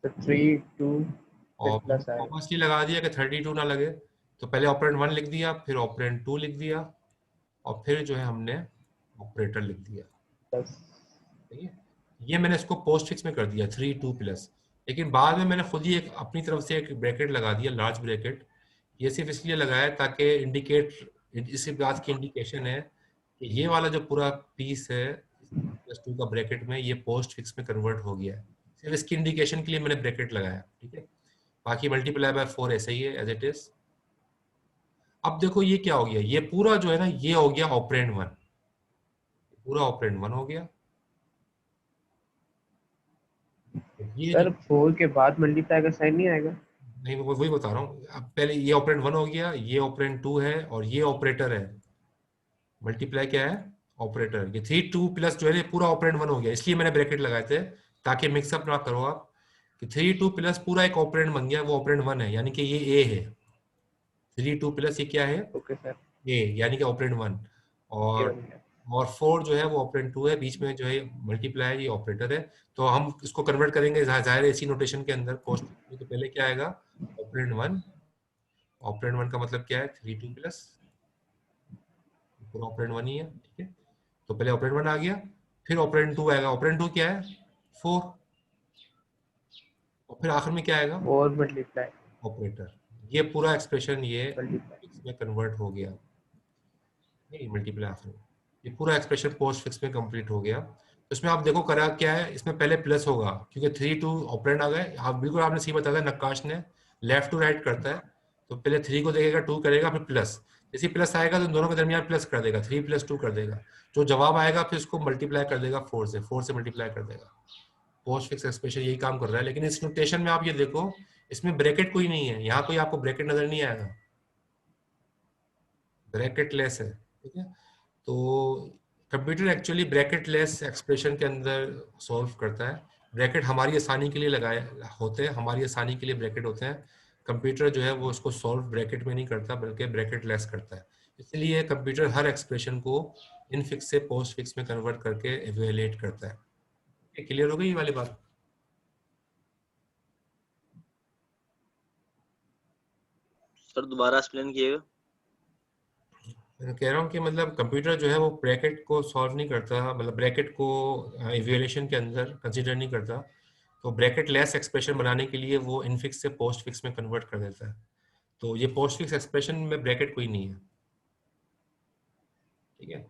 तो 3 2 फिर और प्लस आएगा। ऑब्वियसली लगा दिया कि 32 ना लगे, तो पहले ऑपरेंड 1 लिख दिया, फिर ऑपरेंड 2 लिख दिया, और फिर जो है हमने ऑपरेटर लिख दिया। प्लस ठीक है, ये मैंने इसको पोस्ट फिक्स में कर दिया 3 2 प्लस, लेकिन बाद में मैंने खुद ही एक अपनी तरफ से एक ब्रैकेट लगा दिया, लार्ज ब्रैकेट। ये सिर्फ इसलिए लगाया ताकि इंडिकेट, इसी बात की इंडिकेशन है कि ये वाला जो पूरा पीस है +2 का ब्रैकेट में, ये पोस्ट फिक्स में कन्वर्ट हो गया है। सिर्फ इसकी इंडिकेशन के लिए मैंने ब्रैकेट लगाया, ठीक है। बाकी मल्टीप्लाई बाय 4 ऐसे ही है एज इट इज। अब देखो ये क्या हो गया, ये पूरा जो है ना, ये हो गया ऑपरेंड 1, पूरा ऑपरेंड 1 हो गया। ये जो सर 4 के बाद मल्टीप्लाई का साइन नहीं आएगा? नहीं, मैं वही बता रहा हूँ। अब पहले ये ऑपरेंड 1 हो गया, ये ऑपरेंड 2 है, और ये ऑपरेटर है। मल्टीप्लाई क्या है? ऑपरेटर। ये 3 2 प्लस जो है ये पूरा ऑपरेंड 1 हो गया, इसलिए मैंने ब्रैकेट लगाए थे ताकि मिक्सअप ना करो आप, कि 3 2 प्लस पूरा एक ऑपरेंड बन गया, वो ऑपरेंड 1 है, यानी कि ये ए है। 3 2 प्लस ये क्या है? ओके सर, ए, यानी कि ऑपरेंड 1। ये और बन गया। 4 जो है वो ऑपरेंड 2 है, बीच में जो है मल्टीप्लाई है, ये ऑपरेटर है। तो हम इसको कन्वर्ट करेंगे जाहिर है इसी नोटेशन के अंदर पोस्ट। तो पहले क्या आएगा? ऑपरेंड 1। ऑपरेंड 1 का मतलब क्या है? 3 2 प्लस, पूरा ऑपरेंड 1 ही है, ठीक है। तो पहले ऑपरेंड 1 आ गया, फिर ऑपरेंड 2 आएगा। ऑपरेंड 2 क्या है? 4। और फिर आखिर में क्या आएगा? और मल्टीप्लाई, ऑपरेटर। ये पूरा एक्सप्रेशन ये मल्टीप्लाई। फिक्स में कन्वर्ट हो गया, नहीं मल्टीप्लाई आखिर में। ये पूरा एक्सप्रेशन पोस्ट फिक्स में कंप्लीट हो गया। तो इसमें आप देखो करा क्या है, इसमें पहले प्लस होगा क्योंकि 3 2 ऑपरेंड आ गए। आप बिल्कुल आपने सही बताया, नक्काश ने लेफ्ट टू राइट करता है, तो पहले 3 को देखेगा, 2 करेगा, फिर प्लस। जैसे प्लस आएगा तो दोनों के दरमियान प्लस कर देगा, 3 + 2 कर देगा। जो जवाब आएगा फिर उसको मल्टीप्लाई कर देगा 4 से मल्टीप्लाई कर देगा। पोस्ट फिक्स एक्सप्रेशन यही काम कर रहा है। लेकिन इस नोटेशन में आप ये देखो, इसमें ब्रैकेट कोई नहीं है, यहाँ कोई आपको ब्रैकेट नजर नहीं आएगा, ब्रैकेट लेस है, ठीक है। तो computer actually bracket less expression के अंदर सॉल्व करता है। ब्रैकेट हमारी आसानी के लिए लगाए होते हैं, हमारी आसानी के लिए ब्रैकेट होते हैं। कंप्यूटर जो है वो उसको सॉल्व ब्रैकेट में नहीं करता, बल्कि ब्रैकेट लेस करता है। इसलिए कंप्यूटर हर एक्सप्रेशन को इनफिक्स से पोस्ट फिक्स में कन्वर्ट करके एवेल्युएट करता है। क्लियर हो गई ये वाली बात? सर दोबारा एक्सप्लेन कीजिएगा। मैं कह रहा हूँ कि मतलब कंप्यूटर जो है वो ब्रैकेट को सॉल्व नहीं करता, मतलब ब्रैकेट को इवैल्यूएशन के अंदर कंसीडर नहीं करता। तो ब्रैकेट लेस एक्सप्रेशन बनाने के लिए वो इनफिक्स से पोस्ट फिक्स में कन्वर्ट कर देता है। तो ये पोस्ट फिक्स एक्सप्रेशन में ब्रैकेट कोई नहीं है, ठीक है।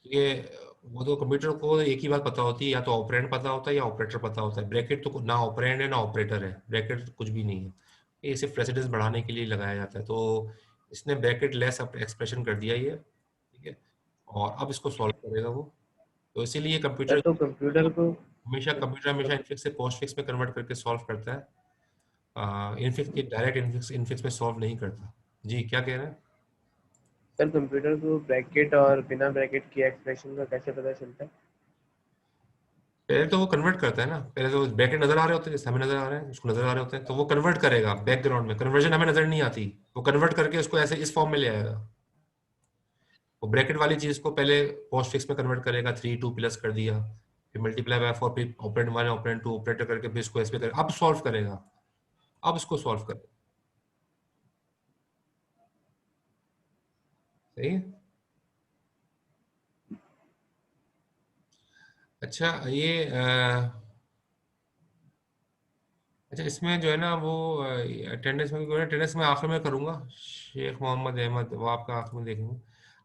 ये वो तो कंप्यूटर को एक ही बात पता होती है, या तो ऑपरेंड पता होता है या ऑपरेटर पता होता है। ब्रैकेट तो ना ऑपरेंड है ना ऑपरेटर है, ब्रैकेट कुछ भी नहीं है। ये सिर्फ प्रेसिडेंस बढ़ाने के लिए लगाया जाता है। तो इसने ब्रैकेट लेस एक्सप्रेशन कर दिया ये, ठीक है। और अब इसको सॉल्व करेगा वो। तो इसीलिए सर कंप्यूटर तो कंप्यूटर को, हमेशा इनफिक्स से पोस्ट फिक्स में कन्वर्ट करके सॉल्व करता है। इनफिक्स की डायरेक्ट इनफिक्स में सॉल्व नहीं करता। जी क्या कह रहे हैं? सर कंप्यूटर को ब्रैकेट और बिना ब्रैकेट की एक्सप्रेशन का कैसे पता चलता है? पहले तो वो कन्वर्ट करता है ना, पहले तो ब्रैकेट नजर आ रहे होते हैं, जैसे हमें नजर आ रहे हैं, उसको नजर आ रहे होते हैं, तो वो कन्वर्ट करेगा बैकग्राउंड में। कन्वर्जन हमें नजर नहीं आती, वो कन्वर्ट करके उसको ऐसे इस फॉर्म में ले आएगा। वो ब्रैकेट वाली चीज को पहले पोस्ट फिक्स में कन्वर्ट करेगा, 3 2 प्लस कर दिया, फिर मल्टीप्लाई बाय 4, फिर ऑपरेंड 1 ऑपरेंड 2 ऑपरेटर करके फिर इसको ऐसे कर, अब सॉल्व करेगा। अब इसको सॉल्व करेगा, सही है। अच्छा ये अच्छा इसमें जो है ना वो अटेंडेंस में, अटेंडेंस में आखिर में करूंगा, शेख मोहम्मद अहमद वो आपका आखिर में देखेंगे।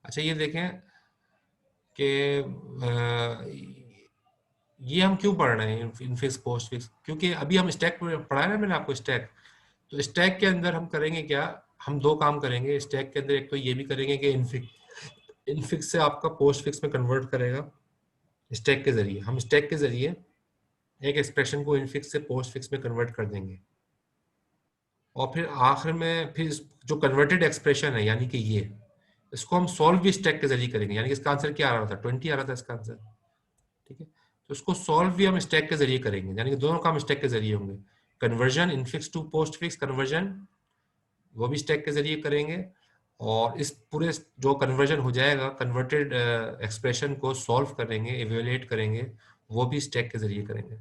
अच्छा ये देखें कि ये हम क्यों पढ़ रहे हैं इनफिक्स पोस्ट फिक्स, क्योंकि अभी हम स्टैक पढ़ाया ना मैंने आपको स्टैक। तो स्टैक के अंदर हम करेंगे क्या, हम दो काम करेंगे स्टैक के अंदर। एक तो ये भी करेंगे कि इनफिक्स से आपका पोस्ट फिक्स में कन्वर्ट करेगा स्टैक के जरिए। हम स्टैक के जरिए एक एक्सप्रेशन को इनफिक्स से पोस्ट फिक्स में कन्वर्ट कर देंगे, और फिर आखिर में फिर जो कन्वर्टेड एक्सप्रेशन है यानी कि ये, इसको हम सॉल्व भी स्टैक के जरिए करेंगे। यानी कि इसका आंसर क्या आ रहा था? 20 आ रहा था इसका आंसर, ठीक है। तो इसको सॉल्व भी हम स्टैक के जरिए करेंगे, यानी कि दोनों काम स्टैक के जरिए होंगे। Conversion infix to postfix conversion, वो भी स्टैक के जरिए करेंगे। और इस पूरे जो कन्वर्जन हो जाएगा, कन्वर्टेड एक्सप्रेशन को सॉल्व करेंगे, इवेल्युएट करेंगे, वो भी स्टैक के जरिए करेंगे,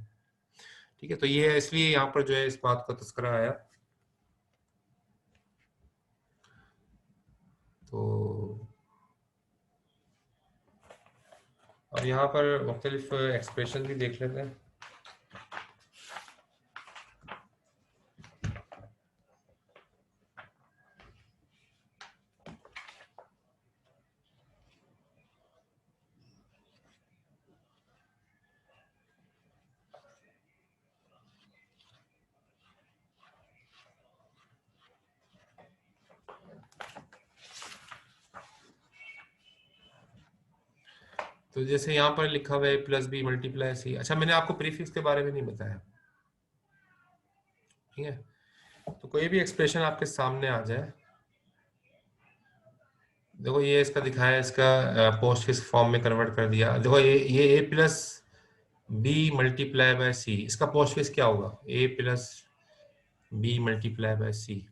ठीक है। तो ये इसलिए यहाँ पर जो है इस बात का तस्करा आया। तो अब यहाँ पर मुख्तलिफ एक्सप्रेशन भी देख लेते हैं। तो जैसे यहाँ पर लिखा हुआ है प्लस बी मल्टीप्लाई सी। अच्छा, मैंने आपको प्रीफिक्स के बारे में नहीं बताया, ठीक है। तो कोई भी एक्सप्रेशन आपके सामने आ जाए, देखो ये इसका दिखाया है, इसका पोस्ट फिक्स फॉर्म में कन्वर्ट कर दिया। देखो ये ए प्लस बी मल्टीप्लाई बाय सी, इसका पोस्ट फिक्स क्या होगा? ए प्लस बी मल्टीप्लाई बाय सी।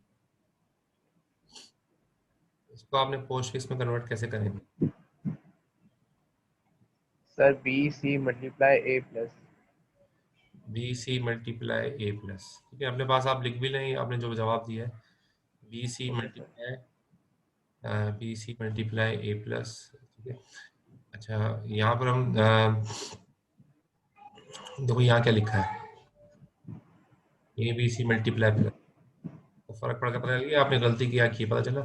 इसको आपने पोस्ट फिक्स में कन्वर्ट कैसे करेंगे? Sir B C multiply A plus. B C multiply A plus, ठीक है। अपने पास आप लिख भी लें आपने जो जवाब दिया है, B C okay sir. Multiply A plus, ठीक है। अच्छा, यहाँ पर हम देखो यहाँ क्या लिखा है, A B C multiply plus. तो फर्क पड़ गया, पता लगा आपने गलती किया की पता चला।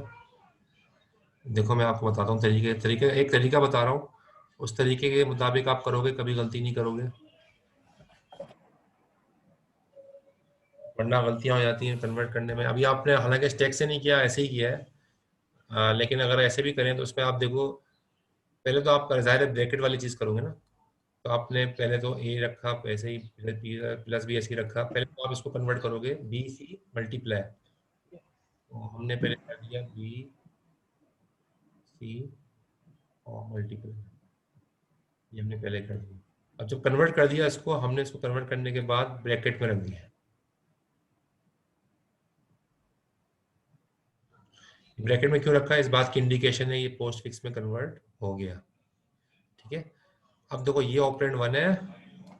देखो मैं आपको बताता हूँ एक तरीका बता रहा हूँ, उस तरीके के मुताबिक आप करोगे कभी गलती नहीं करोगे, वरना गलतियां हो जाती हैं कन्वर्ट करने में। अभी आपने हालांकि स्टैक से नहीं किया, ऐसे ही किया है, लेकिन अगर ऐसे भी करें तो उसमें आप देखो, पहले तो आप ज़ाहिर है ब्रैकेट वाली चीज़ करोगे ना, तो आपने पहले तो ए रखा, ऐसे ही प्लस बी ऐसे ही रखा, पहले तो आप इसको कन्वर्ट करोगे बी सी मल्टीप्लाई। तो हमने पहले कर दिया बी सी और मल्टीप्लाई, ये हमने पहले कर दिया। अब जब कन्वर्ट कर दिया इसको, हमने इसको कन्वर्ट करने के बाद ब्रैकेट में रख दिया। ब्रैकेट में क्यों रखा है, इस बात की इंडिकेशन है ये पोस्ट फिक्स में कन्वर्ट हो गया, ठीक है। अब देखो ये ऑपरेंड 1 है,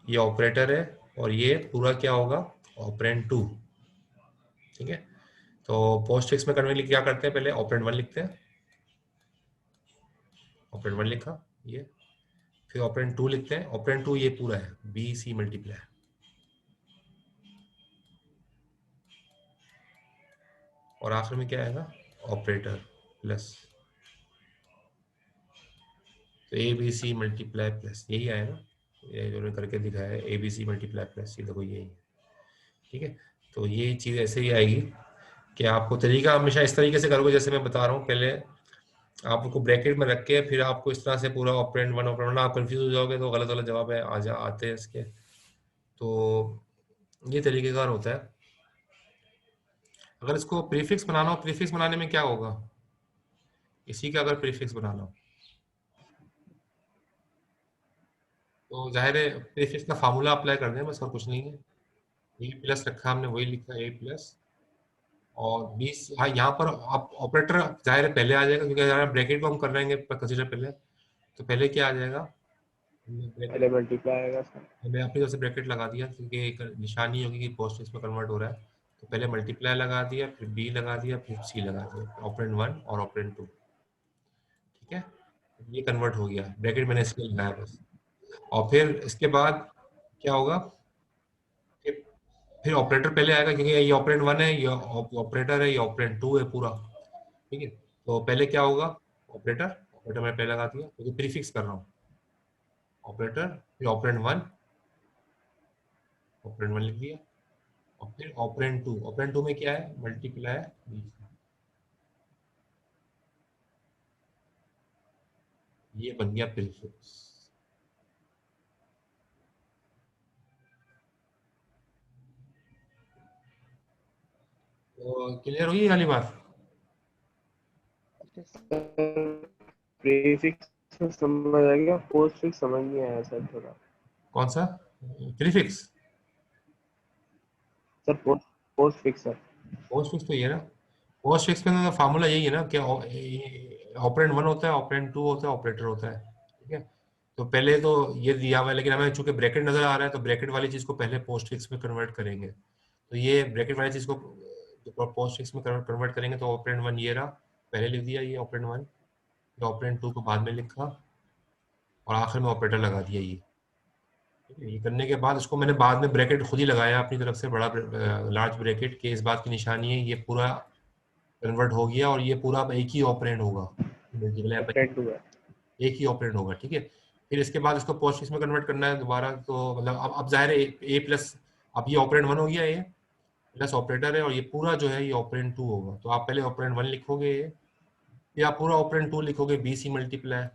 ये ऑपरेटर है, और ये पूरा क्या होगा, ऑपरेंड 2, ठीक है। तो पोस्ट फिक्स में करने के लिए क्या करते हैं, पहले ऑपरेंड 1 लिखते हैं, ऑपरेंड 1 लिखा ये, फिर ऑपरेंड 2 लिखते हैं, ऑपरेंड 2 ये पूरा है बी सी मल्टीप्लाई, और आखिर में क्या आएगा, ऑपरेटर प्लस, तो A B C multiply plus, यही आएगा, ये जो करके दिखाया है A B C multiply plus, ये देखो यही है, ठीक है। तो ये चीज़ ऐसे ही आएगी कि आपको तरीका हमेशा इस तरीके से करोगे जैसे मैं बता रहा हूँ, पहले आपको ब्रैकेट में रख के फिर आपको इस तरह से पूरा ऑपरेंड 1 ऑपरेंड 1, आप कंफ्यूज हो जाओगे तो गलत गलत जवाब है आते हैं इसके। तो ये तरीकेकार होता है। अगर इसको प्रीफिक्स बनाना हो, प्रीफिक्स बनाने में क्या होगा, इसी का अगर प्रीफिक्स बनाना हो तो जाहिर है प्रीफिक्स का फार्मूला अप्लाई कर दें बस, और कुछ नहीं है। ए प्लस रखा हमने, वही लिखा ए प्लस, और 20, हाँ यहाँ पर आप ऑपरेटर जाहिर है पहले आ जाएगा क्योंकि ब्रैकेट को हम कर रहेंगे कंसीडर पहले, तो पहले क्या आ जाएगा, पहले मल्टीप्लाई आएगा सर। मैंने अपनी तरफ से ब्रैकेट लगा दिया क्योंकि एक निशानी होगी कि पोस्ट फिक्स में कन्वर्ट हो रहा है, तो पहले मल्टीप्लाई लगा दिया, फिर बी लगा दिया, फिर सी लगा दिया, ऑपरेंड 1 और ऑपरेंड 2, ठीक है। ये कन्वर्ट हो गया, ब्रैकेट मैंने इसलिए लगाया बस। और फिर इसके बाद क्या होगा, फिर ऑपरेटर पहले आएगा क्योंकि ये ऑपरेंड 1 है, ये ऑपरेटर है, ये ऑपरेंड 2 है पूरा, ठीक है। तो पहले क्या होगा, ऑपरेटर, ऑपरेटर मैं पहले लगा दिया क्योंकि प्रीफिक्स कर रहा हूँ, ऑपरेटर, फिर ऑपरेंड 1 लिख दिया, और फिर ऑपरेंड 2 में क्या है, मल्टीप्लाई बी, ये बन गया प्रीफिक्स। तो क्लियर हुई ये वाली बात? प्रीफिक्स में समझ आ गया, पोस्ट फिक्स समझ नहीं आया सर थोड़ा। कौन सा prefix? Sir post fix sir. Post fix तो ये ना, पोस्ट फिक्स में फार्मूला यही है ना कि ऑपरेंड 1 होता है, ऑपरेंड 2 होता है, ऑपरेटर होता है, ठीक है। तो पहले तो ये दिया हुआ है, लेकिन हमें चूंकि ब्रैकेट नजर आ रहा है तो ब्रैकेट वाली चीज को पहले पोस्ट फिक्स में कन्वर्ट करेंगे। तो ये ब्रैकेट वाली चीज को पोस्ट फिक्स में कन्वर्ट करेंगे, तो ऑपरेंड 1 ये रहा, पहले लिख दिया ये ऑपरेंड 1, ऑपरेंड 2 को बाद में लिखा, और आखिर में ऑपरेटर लगा दिया ये करने के बाद उसको मैंने बाद में ब्रैकेट खुद ही लगाया अपनी तरफ से, बड़ा लार्ज ब्रैकेट के, इस बात की निशानी है ये पूरा कन्वर्ट हो गया और ये पूरा अब एक ही ऑपरेंड होगा, ऑपरेंड हुआ। एक ही ऑपरेंड होगा, ठीक है। फिर इसके बाद इसको पोस्टफिक्स में कन्वर्ट करना है दोबारा, तो मतलब अब जाहिर है ए प्लस, अब ये ऑपरेंड 1 हो गया, ए प्लस ऑपरेटर है, और ये पूरा जो है ये ऑपरेंड 2 होगा। तो आप पहले ऑपरेंड 1 लिखोगे, फिर आप पूरा ऑपरेंड 2 लिखोगे, बी सी मल्टीप्लाई,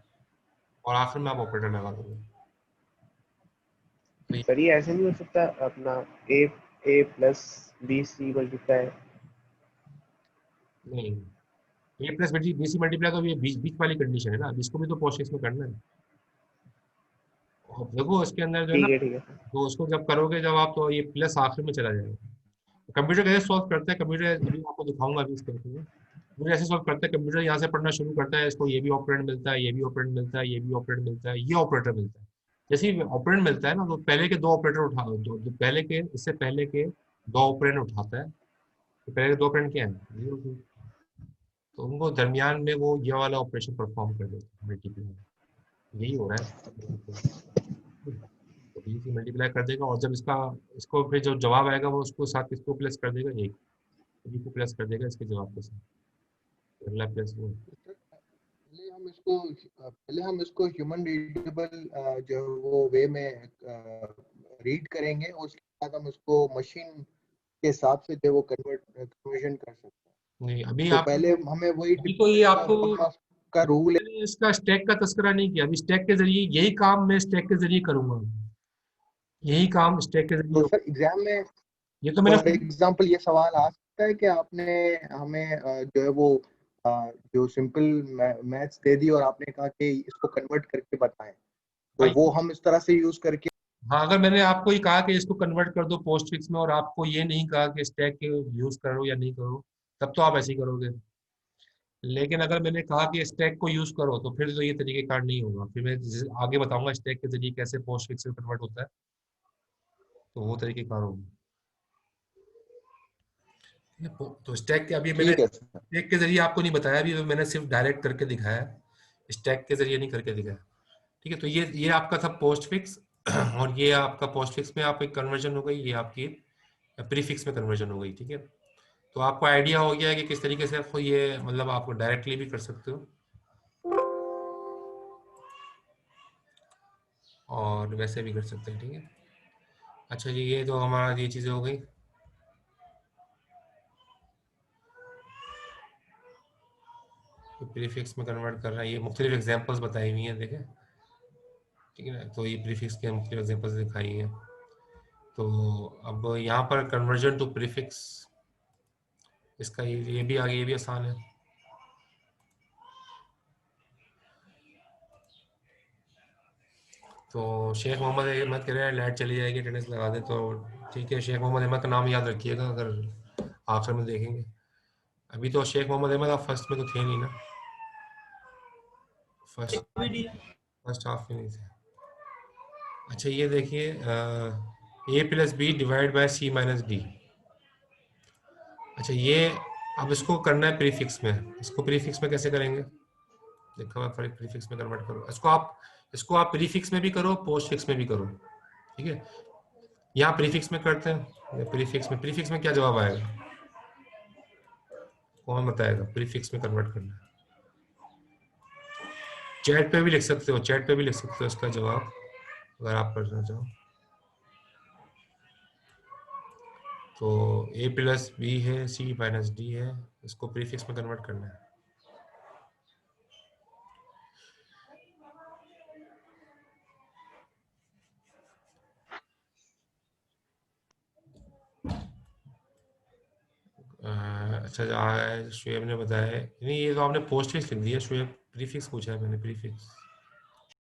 और आखिर में आप ऑपरेटर लगा दोगे। सर ये ऐसे नहीं हो सकता अपना ए प्लस बी सी मल्टीप्लाई? नहीं, ए प्लस बी सी मल्टीप्लाई तो ये बीच वाली कंडीशन है ना, अब इसको भी तो पोस्टफिक्स में करना है। और देखो इसके अंदर जो है ना, ठीक है। तो उसको जब करोगे जब आप, तो ये प्लस आखिर में चला जाएगा। कंप्यूटर कैसे सॉल्व करते हैं, कंप्यूटर अभी आपको दिखाऊंगा अभी इसके अंदर। कंप्यूटर ऐसे सॉल्व करते हैं, कंप्यूटर यहाँ से पढ़ना शुरू करता है, इसको ये भी ऑपरेंड मिलता है, ये भी ऑपरेंड मिलता है, ये भी ऑपरेंड मिलता है, ये ऑपरेटर मिलता है। जैसे ही ऑपरेंड मिलता है ना, तो पहले के 2 ऑपरेटर उठा दो, पहले के, इससे पहले के 2 ऑपरेंड उठाता है। तो पहले के 2 ऑपरेंड क्या है, 0 2, तो उनको दरमियान में वो ये वाला ऑपरेशन परफॉर्म कर देते हैं, मल्टीप्लाई। यही हो रहा है, तो बी से मल्टीप्लाई कर देगा, और जब इसको फिर जो जवाब आएगा वो उसको साथ इसको प्लस कर देगा, एक बी को प्लस कर देगा इसके जवाब के साथ, अगला प्लस वो। पहले हम इसको ह्यूमन रीडेबल जो वो वे में रीड करेंगे, उसके बाद हम इसको मशीन के हिसाब से जो वो कन्वर्जन कर सकते हैं। नहीं, अभी तो आप, पहले हमें वही अभी तो ये आपको का रूल है। मैंने इसका स्टैक का तस्करा नहीं किया, अभी स्टैक के जरिए यही काम मैं स्टैक के जरिए करूंगा, यही काम स्टैक के जरिए। तो सर एग्जाम में ये तो मैंने फॉर एग्जांपल ये सवाल आ सकता है कि आपने हमें जो है वो जो सिंपल मैथ्स दे दी और आपने कहा कि इसको कन्वर्ट करके बताएं, तो वो हम इस तरह से यूज करके। हाँ, अगर मैंने आपको ये कहा कि इसको कन्वर्ट कर दो पोस्टफिक्स में, और आपको ये नहीं कहा कि स्टैक के यूज करो या नहीं करो, तब तो आप ऐसे ही करोगे। लेकिन अगर मैंने कहा कि स्टैक को यूज करो, तो फिर तो ये तरीकेकार नहीं होगा, फिर मैं आगे बताऊंगा स्टैक के जरिए कैसे पोस्टफिक्स में कन्वर्ट होता है, तो वो तरीकेकार होगा। तो स्टैक के अभी मैंने ठीक है सर। स्टैक के जरिए आपको नहीं बताया, अभी मैंने सिर्फ डायरेक्ट करके दिखाया, स्टैक के जरिए नहीं करके दिखाया, ठीक है। तो ये आपका था पोस्टफिक्स, और ये आपका पोस्टफिक्स में आप एक कन्वर्जन हो गई, ये आपकी प्रीफिक्स में कन्वर्जन हो गई, ठीक है। तो आपको आइडिया हो गया है कि किस तरीके से आपको ये, मतलब आपको डायरेक्टली भी कर सकते हो और वैसे भी कर सकते हैं, ठीक है। अच्छा जी, ये तो हमारा ये चीज़ें हो गई। प्रीफिक्स में कन्वर्ट कर रहा है, ये मुख्तलिफ एग्जांपल्स बताई हुई हैं, देखें, ठीक है ना। तो ये प्रीफिक्स के मुख्तलिफ एग्जांपल्स दिखाई हैं। तो अब यहाँ पर कन्वर्जन टू प्रीफिक्स, इसका ये भी आगे, ये भी आसान है। तो शेख मोहम्मद अहमद कह रहे हैं लाइट चली जाएगी, अटेंडेंस लगा दे, तो ठीक है, शेख मोहम्मद अहमद का नाम याद रखिएगा अगर आखिर में देखेंगे। अभी तो शेख मोहम्मद अहमद आप फर्स्ट में तो थे नहीं ना, फर्स्ट हाफ में नहीं थे। अच्छा ये देखिए, A plus B divide by C minus D. अच्छा ये, अब इसको करना है प्रीफिक्स में, इसको प्रीफिक्स में कैसे करेंगे, देखो मैं प्रीफिक्स में कन्वर्ट करो, इसको आप प्रीफिक्स में भी करो, पोस्टफिक्स में भी करो, ठीक है। यहाँ प्रीफिक्स में करते हैं, प्रीफिक्स में क्या जवाब आएगा, कौन बताएगा, प्रीफिक्स में कन्वर्ट करना है। चैट पे भी लिख सकते हो, चैट पे भी लिख सकते हो इसका जवाब, अगर आप करना चाहो। तो ए प्लस बी है, सी माइनस डी है, इसको प्रीफिक्स में कन्वर्ट करना है। अच्छा शुएब ने बताया, नहीं ये तो आपने पोस्टफिक्स लिख दिया, शुएब प्रीफिक्स पूछा है मैंने, प्रीफिक्स